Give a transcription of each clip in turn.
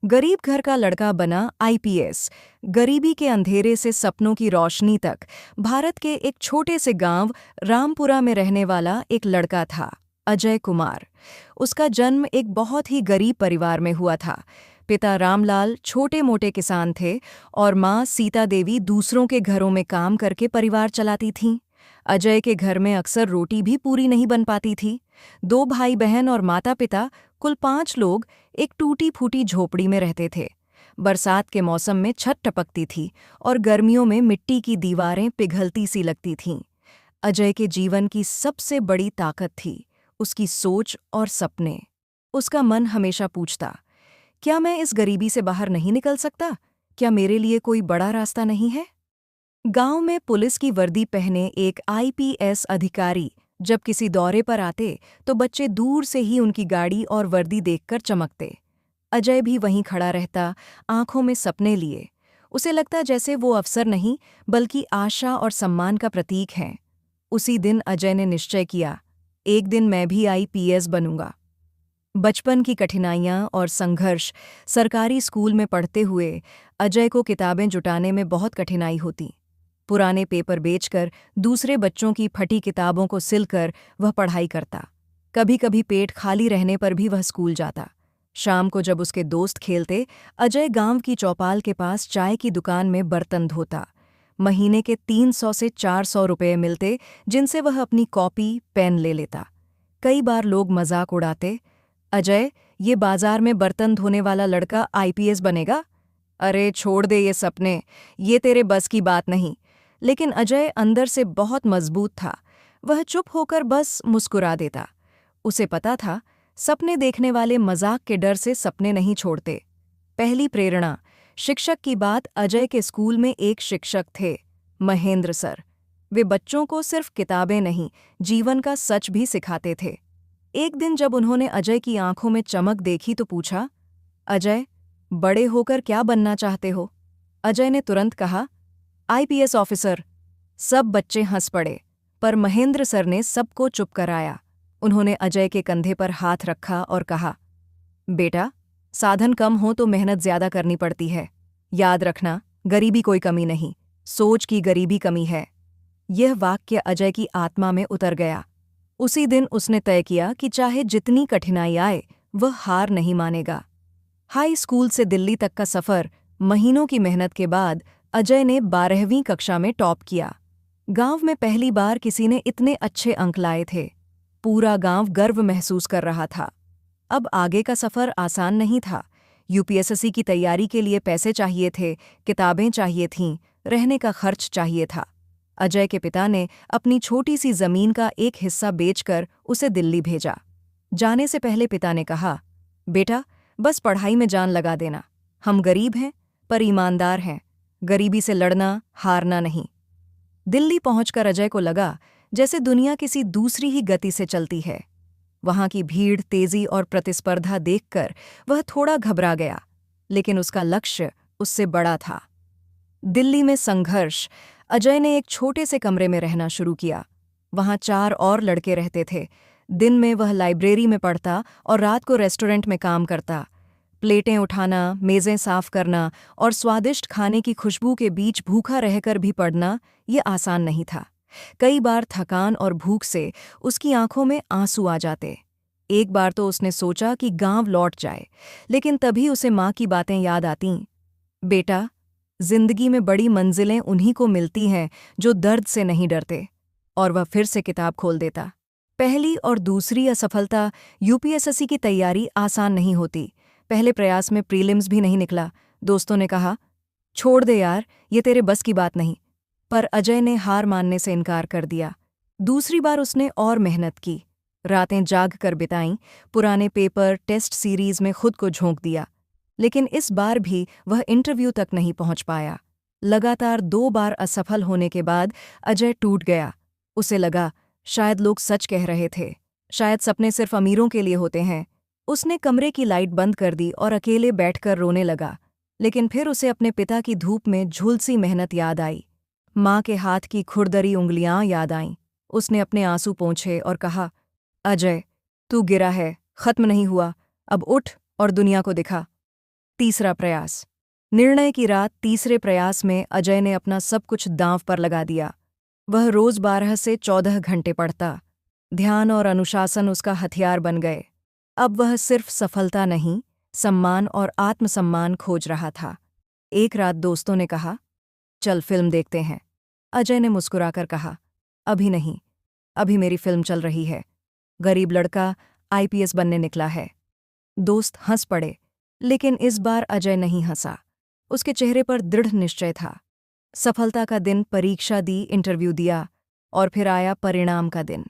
गरीब घर का लड़का बना आईपीएस। गरीबी के अंधेरे से सपनों की रोशनी तक। भारत के एक छोटे से गांव रामपुरा में रहने वाला एक लड़का था, अजय कुमार। उसका जन्म एक बहुत ही गरीब परिवार में हुआ था। पिता रामलाल छोटे मोटे किसान थे और माँ सीता देवी दूसरों के घरों में काम करके परिवार चलाती थीं। अजय के घर में अक्सर रोटी भी पूरी नहीं बन पाती थी। दो भाई बहन और माता पिता, कुल 5 लोग एक टूटी फूटी झोपड़ी में रहते थे। बरसात के मौसम में छत टपकती थी और गर्मियों में मिट्टी की दीवारें पिघलती सी लगती थीं। अजय के जीवन की सबसे बड़ी ताकत थी उसकी सोच और सपने। उसका मन हमेशा पूछता, क्या मैं इस गरीबी से बाहर नहीं निकल सकता? क्या मेरे लिए कोई बड़ा रास्ता नहीं है? गांव में पुलिस की वर्दी पहने एक आईपीएस अधिकारी जब किसी दौरे पर आते तो बच्चे दूर से ही उनकी गाड़ी और वर्दी देखकर चमकते। अजय भी वहीं खड़ा रहता, आंखों में सपने लिए। उसे लगता जैसे वो अफसर नहीं बल्कि आशा और सम्मान का प्रतीक है। उसी दिन अजय ने निश्चय किया, एक दिन मैं भी आईपीएस बनूंगा। बचपन की कठिनाइयां और संघर्ष। सरकारी स्कूल में पढ़ते हुए अजय को किताबें जुटाने में बहुत कठिनाई होती। पुराने पेपर बेचकर, दूसरे बच्चों की फटी किताबों को सिलकर वह पढ़ाई करता। कभी-कभी पेट खाली रहने पर भी वह स्कूल जाता। शाम को जब उसके दोस्त खेलते, अजय गांव की चौपाल के पास चाय की दुकान में बर्तन धोता। महीने के 300 से 400 रुपये मिलते, जिनसे वह अपनी कॉपी पेन ले लेता। कई बार लोग मजाक उड़ाते, अजय, ये बाजार में बर्तन धोने वाला लड़का आईपीएस बनेगा? अरे छोड़ दे ये सपने, ये तेरे बस की बात नहीं। लेकिन अजय अंदर से बहुत मजबूत था। वह चुप होकर बस मुस्कुरा देता। उसे पता था, सपने देखने वाले मजाक के डर से सपने नहीं छोड़ते। पहली प्रेरणा, शिक्षक की बात। अजय के स्कूल में एक शिक्षक थे, महेंद्र सर। वे बच्चों को सिर्फ किताबें नहीं, जीवन का सच भी सिखाते थे। एक दिन जब उन्होंने अजय की आंखों में चमक देखी तो पूछा, अजय, बड़े होकर क्या बनना चाहते हो? अजय ने तुरंत कहा, आईपीएस ऑफिसर। सब बच्चे हंस पड़े, पर महेंद्र सर ने सबको चुप कराया। उन्होंने अजय के कंधे पर हाथ रखा और कहा, बेटा, साधन कम हो तो मेहनत ज्यादा करनी पड़ती है। याद रखना, गरीबी कोई कमी नहीं, सोच की गरीबी कमी है। यह वाक्य अजय की आत्मा में उतर गया। उसी दिन उसने तय किया कि चाहे जितनी कठिनाई आए, वह हार नहीं मानेगा। हाई स्कूल से दिल्ली तक का सफर। महीनों की मेहनत के बाद अजय ने 12वीं कक्षा में टॉप किया। गांव में पहली बार किसी ने इतने अच्छे अंक लाए थे। पूरा गांव गर्व महसूस कर रहा था। अब आगे का सफर आसान नहीं था। यूपीएसएससी की तैयारी के लिए पैसे चाहिए थे, किताबें चाहिए थीं, रहने का खर्च चाहिए था। अजय के पिता ने अपनी छोटी सी जमीन का एक हिस्सा बेचकर उसे दिल्ली भेजा। जाने से पहले पिता ने कहा, बेटा, बस पढ़ाई में जान लगा देना। हम गरीब हैं, पर ईमानदार हैं। गरीबी से लड़ना, हारना नहीं। दिल्ली पहुंचकर अजय को लगा जैसे दुनिया किसी दूसरी ही गति से चलती है। वहां की भीड़, तेजी और प्रतिस्पर्धा देखकर वह थोड़ा घबरा गया, लेकिन उसका लक्ष्य उससे बड़ा था। दिल्ली में संघर्ष। अजय ने एक छोटे से कमरे में रहना शुरू किया। वहां 4 और लड़के रहते थे। दिन में वह लाइब्रेरी में पढ़ता और रात को रेस्टोरेंट में काम करता। प्लेटें उठाना, मेज़ें साफ करना और स्वादिष्ट खाने की खुशबू के बीच भूखा रहकर भी पढ़ना, ये आसान नहीं था। कई बार थकान और भूख से उसकी आंखों में आंसू आ जाते। एक बार तो उसने सोचा कि गांव लौट जाए, लेकिन तभी उसे माँ की बातें याद आतीं। बेटा, जिंदगी में बड़ी मंजिलें उन्हीं को मिलती हैं जो दर्द से नहीं डरते। और वह फिर से किताब खोल देता। पहली और दूसरी असफलता। यूपीएसएससी की तैयारी आसान नहीं होती। पहले प्रयास में प्रीलिम्स भी नहीं निकला। दोस्तों ने कहा, छोड़ दे यार, ये तेरे बस की बात नहीं। पर अजय ने हार मानने से इनकार कर दिया। दूसरी बार उसने और मेहनत की। रातें जाग कर बिताईं, पुराने पेपर, टेस्ट सीरीज में खुद को झोंक दिया। लेकिन इस बार भी वह इंटरव्यू तक नहीं पहुंच पाया। लगातार 2 बार असफल होने के बाद अजय टूट गया। उसे लगा, शायद लोग सच कह रहे थे। शायद सपने सिर्फ अमीरों के लिए होते हैं। उसने कमरे की लाइट बंद कर दी और अकेले बैठकर रोने लगा। लेकिन फिर उसे अपने पिता की धूप में झुलसी मेहनत याद आई। माँ के हाथ की खुरदरी उंगलियां याद आईं। उसने अपने आंसू पोंछे और कहा, अजय, तू गिरा है, खत्म नहीं हुआ। अब उठ और दुनिया को दिखा। तीसरा प्रयास। निर्णय की रात तीसरे प्रयास में अजय ने अपना सब कुछ दांव पर लगा दिया। वह रोज 12 से 14 घंटे पढ़ता। ध्यान और अनुशासन उसका हथियार बन गए। अब वह सिर्फ सफलता नहीं, सम्मान और आत्मसम्मान खोज रहा था। एक रात दोस्तों ने कहा, चल फिल्म देखते हैं। अजय ने मुस्कुराकर कहा, अभी नहीं, अभी मेरी फिल्म चल रही है। गरीब लड़का आईपीएस बनने निकला है। दोस्त हंस पड़े, लेकिन इस बार अजय नहीं हंसा। उसके चेहरे पर दृढ़ निश्चय था। सफलता का दिन, परीक्षा दी, इंटरव्यू दिया, और फिर आया परिणाम का दिन।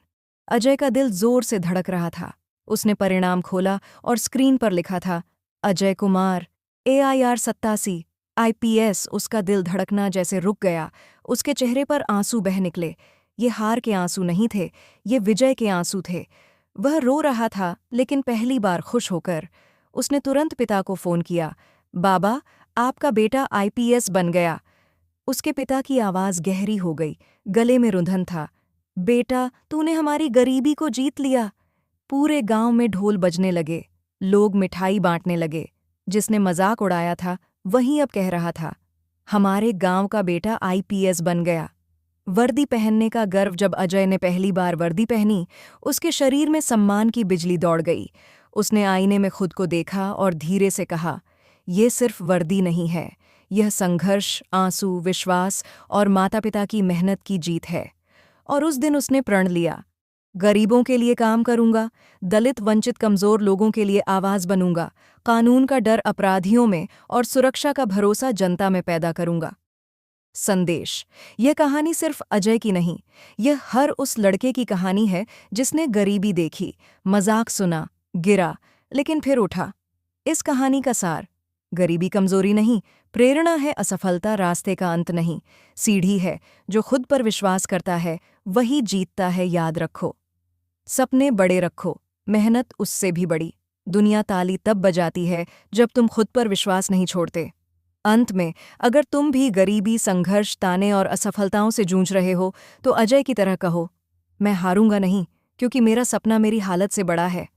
अजय का दिल जोर से धड़क रहा था। उसने परिणाम खोला और स्क्रीन पर लिखा था, अजय कुमार, AIR 87, IPS। उसका दिल धड़कना जैसे रुक गया। उसके चेहरे पर आंसू बह निकले। ये हार के आंसू नहीं थे, ये विजय के आंसू थे। वह रो रहा था, लेकिन पहली बार खुश होकर। उसने तुरंत पिता को फोन किया, बाबा, आपका बेटा IPS बन गया। उसके पिता की आवाज़ गहरी हो गई, गले में रुंधन था। बेटा, तूने हमारी गरीबी को जीत लिया। पूरे गांव में ढोल बजने लगे, लोग मिठाई बांटने लगे। जिसने मजाक उड़ाया था, वही अब कह रहा था, हमारे गांव का बेटा IPS बन गया। वर्दी पहनने का गर्व। जब अजय ने पहली बार वर्दी पहनी, उसके शरीर में सम्मान की बिजली दौड़ गई। उसने आईने में खुद को देखा और धीरे से कहा, ये सिर्फ वर्दी नहीं है, यह संघर्ष, आंसू, विश्वास और माता पिता की मेहनत की जीत है। और उस दिन उसने प्रण लिया, गरीबों के लिए काम करूंगा, दलित, वंचित, कमजोर लोगों के लिए आवाज बनूंगा, कानून का डर अपराधियों में और सुरक्षा का भरोसा जनता में पैदा करूंगा। संदेश। यह कहानी सिर्फ अजय की नहीं, यह हर उस लड़के की कहानी है जिसने गरीबी देखी, मजाक सुना, गिरा, लेकिन फिर उठा। इस कहानी का सार, गरीबी कमजोरी नहीं, प्रेरणा है, असफलता रास्ते का अंत नहीं, सीढ़ी है। जो खुद पर विश्वास करता है वही जीतता है। याद रखो, सपने बड़े रखो, मेहनत उससे भी बड़ी। दुनिया ताली तब बजाती है जब तुम खुद पर विश्वास नहीं छोड़ते। अंत में, अगर तुम भी गरीबी, संघर्ष, ताने और असफलताओं से जूझ रहे हो, तो अजय की तरह कहो, मैं हारूंगा नहीं, क्योंकि मेरा सपना मेरी हालत से बड़ा है।